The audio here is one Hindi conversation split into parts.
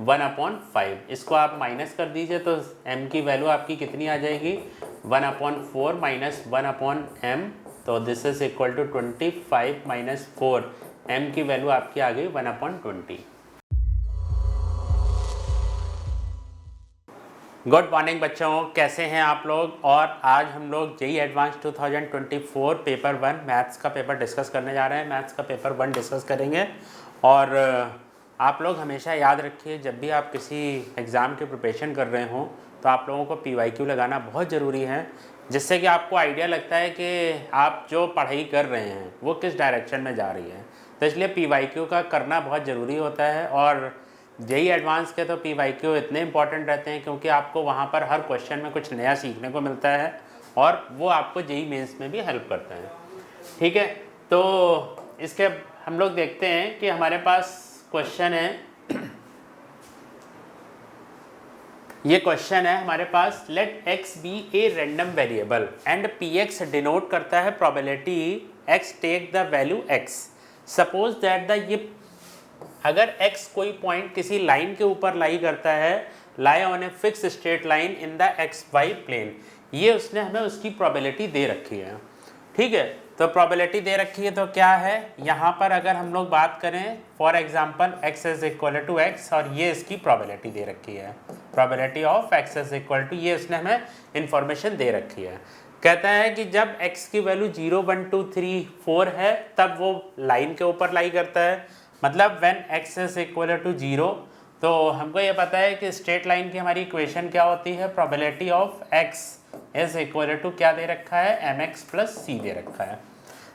1/5। इसको आप माइनस कर दीजिए तो m की वैल्यू आपकी कितनी आ जाएगी 1/4 माइनस 1/m, तो this is equal to 25 minus 4, m की वैल्यू आपकी आ गई 1/20। गुड मॉर्निंग बच्चों, कैसे हैं आप लोग। और आज हम लोग जेईई एडवांस 2024 पेपर 1 मैथ्स का पेपर डिस्कस करने जा रहे हैं। मैथ्स का पेपर 1 डिस्कस करेंगे। और आप लोग हमेशा याद रखिए, जब भी आप किसी एग्ज़ाम की प्रिपरेशन कर रहे हों तो आप लोगों को PYQ लगाना बहुत ज़रूरी है, जिससे कि आपको आइडिया लगता है कि आप जो पढ़ाई कर रहे हैं वो किस डायरेक्शन में जा रही है। तो इसलिए PYQ का करना बहुत ज़रूरी होता है। और जेईई एडवांस के तो PYQ इतने इंपॉर्टेंट रहते हैं क्योंकि आपको वहाँ पर हर क्वेश्चन में कुछ नया सीखने को मिलता है और वो आपको जेईई मेंस में भी हेल्प करते हैं। ठीक है, तो इसके हम लोग देखते हैं कि हमारे पास क्वेश्चन है। ये क्वेश्चन है हमारे पास, let x be a random variable and px denote करता है probability x take the value x। Suppose that the ये अगर x कोई पॉइंट किसी लाइन के ऊपर लाई करता है, lie on a fix straight line in the xy plane, ये उसने हमें उसकी प्रोबेबिलिटी दे रखी है। ठीक है, तो प्रोबेबिलिटी दे रखी है तो क्या है, यहाँ पर अगर हम लोग बात करें for example x is equal to x और ये इसकी प्रोबेबिलिटी दे रखी है, probability of x is equal to, ये उसने हमें इंफॉर्मेशन दे रखी है। कहता है कि जब x की वैल्यू 0 1 2 3 4 है तब वो लाइन के ऊपर लाई करता है, मतलब when x is equal to 0। तो हमको ये पता है कि स्ट्रेट लाइन की हमारी इक्वेशन क्या होती है, probability of x is equal to क्या दे रखा है, mx प्लस c दे रखा है।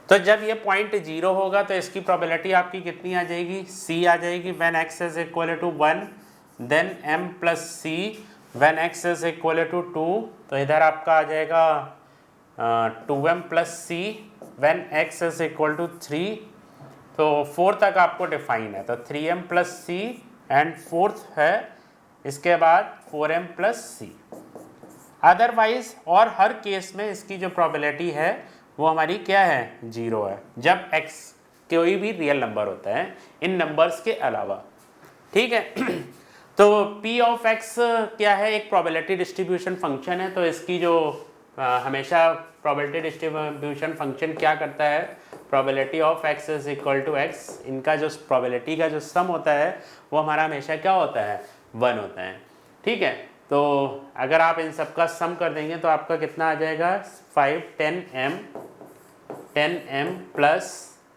तो जब ये पॉइंट 0 होगा तो इसकी प्रोबेबिलिटी आपकी कितनी आ जाएगी, c आ जाएगी। When x is equal to 1 then m plus c, when x is equal to 2 तो इधर आपका आ जाएगा 2m plus c, when x is equal to 3 तो 4 तक आपको डिफाइन है, तो 3m plus c and fourth है इसके बाद 4m प्लस c। अदरवाइज और हर केस में इसकी जो प्रोबेबिलिटी है वो हमारी क्या है, 0 है, जब x कोई भी रियल नंबर होता है इन नंबर्स के अलावा। ठीक है, तो p ऑफ x क्या है, एक प्रोबेबिलिटी डिस्ट्रीब्यूशन फंक्शन है। तो इसकी जो हमेशा प्रोबेबिलिटी डिस्ट्रीब्यूशन फंक्शन क्या करता है, probability of x is equal to x, इनका जो प्रोबेबिलिटी का जो सम होता है वो हमारा हमेशा क्या होता है, 1 होता है। ठीक है, तो अगर आप इन सब का सम कर देंगे तो आपका कितना आ जाएगा, 5 10m प्लस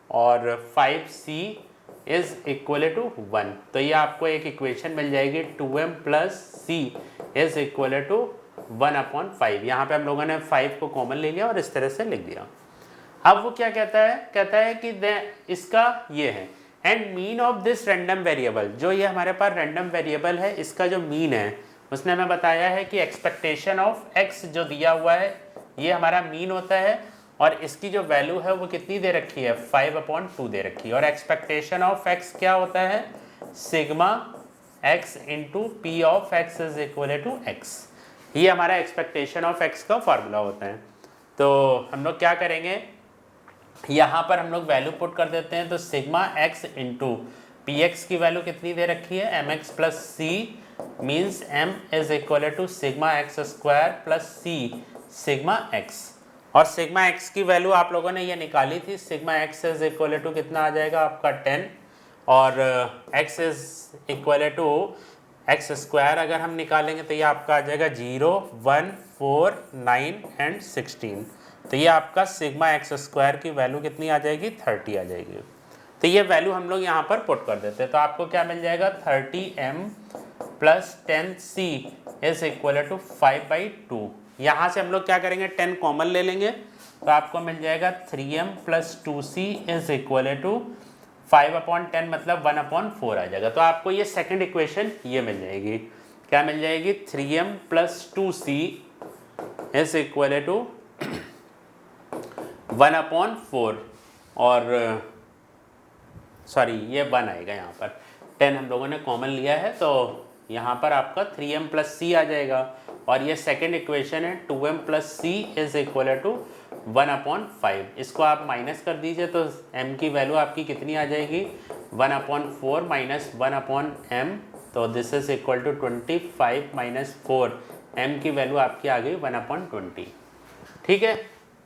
और 5c इज इक्वल टू 1। तो ये आपको एक इक्वेशन मिल जाएगी, 2m plus c is equal to 1/5। यहाँ पे हम लोगों ने 5 को कॉमन ले लिया और इस तरह से लिख दिया। अब वो क्या कहता है, कहता है कि इसका ये है and mean of this random variable, जो ये हमारे पास रैंडम वेरिएबल है इसका जो मीन है उसने हमें बताया है कि एक्सपेक्टेशन ऑफ x जो दिया हुआ है ये हमारा मीन होता है और इसकी जो वैल्यू है वो कितनी दे रखी है, 5/2 दे रखी है। और एक्सपेक्टेशन ऑफ x क्या होता है, sigma x into p of x is equal to x। ये हमारा एक्सपेक्टेशन ऑफ x का फॉर्मूला होता है। तो हम लोग क्या करेंगे, यहाँ पर हम लोग वैल्यू पुट कर देते हैं, तो sigma x into p x की वैल्यू कितनी दे रखी है, mx plus c, means m is equal to sigma x square plus c sigma x। और सिग्मा x की वैल्यू आप लोगों ने ये निकाली थी, sigma x is equal to कितना आ जाएगा आपका 10 और x is equal to x square अगर हम निकालेंगे तो ये आपका आ जाएगा 0 1 4 9 एंड 16। तो ये आपका सिग्मा एक्स स्क्वायर की वैल्यू कितनी आ जाएगी, 30 आ जाएगी। तो ये वैल्यू हम लोग यहाँ पर पुट कर देते हैं, तो आपको क्या मिल जाएगा, 30m plus 10c is equal to 5/2। यहाँ से हम लोग क्या करेंगे, 10 कॉमन ले लेंगे तो आपको मिल जाएगा 3m plus 2c is equal to 5/10 मतलब 1/4 आ जाएगा। तो आपको ये सेकंड इक्वेशन ये मिल जाएगी, क्या मिल जाएगी, 3m plus 2c is equal to 1/4 और सॉरी ये 1 आएगा, यहाँ पर 10 हम लोगों ने कॉमन लिया है तो यहाँ पर आपका 3m प्लस c आ जाएगा। और ये सेकंड इक्वेशन है, 2m plus c is equal to 1/5। इसको आप माइनस कर दीजिए तो m की वैल्यू आपकी कितनी आ जाएगी, 1/4 माइनस 1/m तो this is equal to 25 minus 4, m की वैल्यू आपकी आ गई 1/20। ठीक है,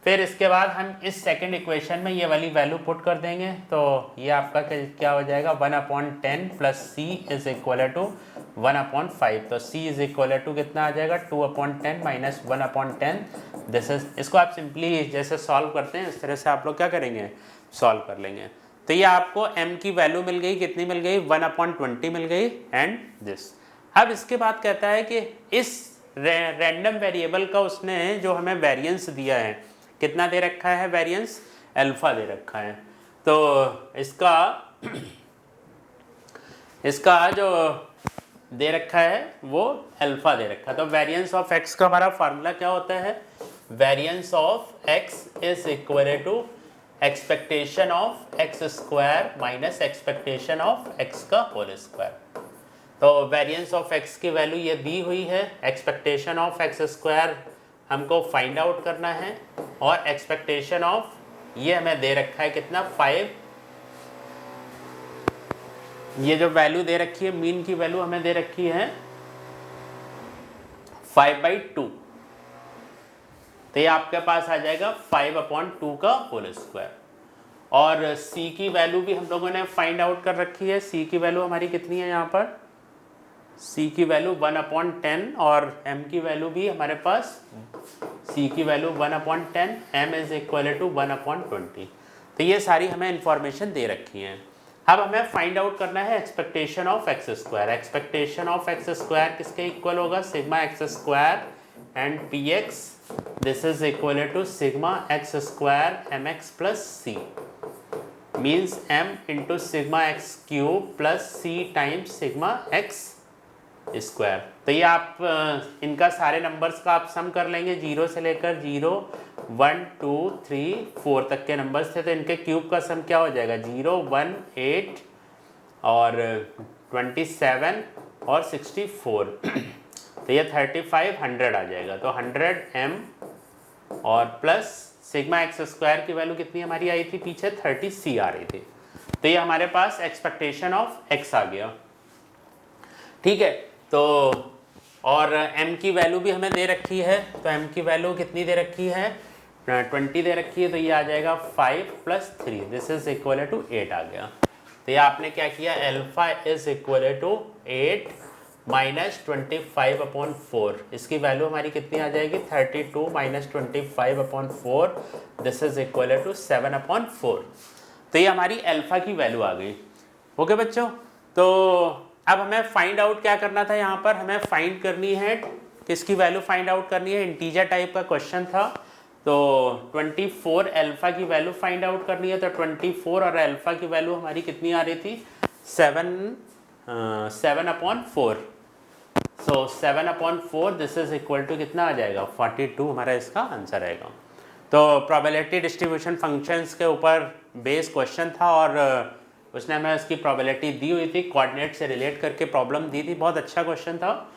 फिर इसके बाद हम इस सेकंड इक्वेशन में ये वाली वैल्यू पुट कर देंगे, तो ये आपका क्या हो जाएगा 1/10 plus c is equal to 1/5। तो c इज इक्वल टू कितना आ जाएगा 2/10 माइनस 1/10। दिस इज, इसको आप सिंपली जैसे सॉल्व करते हैं इस तरह से आप लोग क्या करेंगे, सॉल्व कर लेंगे। तो ये आपको m की वैल्यू मिल गई, कितनी मिल गई 1/20 मिल गई एंड दिस। अब इसके बाद कहता है कि इस रैंडम वेरिएबल का उसने जो हमें वेरिएंस दिया है, कितना दे रखा है वेरिएंस, अल्फा दे रखा है। तो इसका जो दे रखा है वो अल्फा दे रखा है। तो वेरिएंस ऑफ x का हमारा फार्मूला क्या होता है, variance of x is equal to expectation of x square minus expectation of x का होल स्क्वायर। तो वेरिएंस ऑफ x की वैल्यू ये दी हुई है, एक्सपेक्टेशन ऑफ x स्क्वायर हमको फाइंड आउट करना है, और एक्सपेक्टेशन ऑफ ये हमें दे रखा है कितना 5, ये जो वैल्यू दे रखी है मीन की वैल्यू हमें दे रखी है 5/2। तो ये आपके पास आ जाएगा 5/2 का होल स्क्वायर। और c की वैल्यू भी हम लोगों ने फाइंड आउट कर रखी है, c की वैल्यू हमारी कितनी है यहाँ पर, c की वैल्यू 1/10 और m की वैल्यू भी हमारे पास, c की value 1/10, m is equal to 1/20। तो ये सारी हमें इंफॉर्मेशन दे रखी है। अब हमें फाइंड आउट करना है expectation of x square. Expectation of x square किसके इक्वल होगा, sigma x square and p x, this is equal to sigma x square m x plus c, means m into sigma x cube plus c times sigma x square. तो ये आप इनका सारे नंबर्स का आप सम कर लेंगे, 0 से लेकर 0 1 2 3 4 तक के नंबर्स थे, तो इनके क्यूब का सम क्या हो जाएगा 0 1 8 और 27 और 64। तो ये 35 100 आ जाएगा। तो 100m और प्लस सिग्मा एक्स स्क्वायर की वैल्यू कितनी हमारी आई थी पीछे 30c आ रही थी। तो ये हमारे पास एक्सपेक्टेशन ऑफ x आ गया। ठीक है, तो और m की वैल्यू भी हमें दे रखी है, तो m की वैल्यू कितनी दे रखी है 20 दे रखी है, तो ये आ जाएगा 5 + 3, दिस इज इक्वल टू 8 आ गया। तो ये आपने क्या किया, alpha is equal to 8 minus 25/4, इसकी वैल्यू हमारी कितनी आ जाएगी 32 minus 25/4, this is equal to 7/4। तो ये हमारी अल्फा की वैल्यू आ गई। ओके बच्चों, तो अब हमें फाइंड आउट क्या करना था, यहाँ पर हमें फाइंड करनी है किसकी वैल्यू फाइंड आउट करनी है, इंटीजर टाइप का क्वेश्चन था। तो 24 अल्फा की वैल्यू फाइंड आउट करनी है, तो 24 और अल्फा की वैल्यू हमारी कितनी आ रही थी 7/4। सो 7/4 दिस इज इक्वल टू कितना आ जाएगा 42, हमारा इसका आंसर आएगा। तो प्रोबेबिलिटी डिस्ट्रीब्यूशन फंक्शंस के ऊपर बेस क्वेश्चन था, और उसने हमें उसकी प्रोबेबिलिटी दी हुई थी, कोऑर्डिनेट से रिलेट करके प्रॉब्लम दी थी, बहुत अच्छा क्वेश्चन था।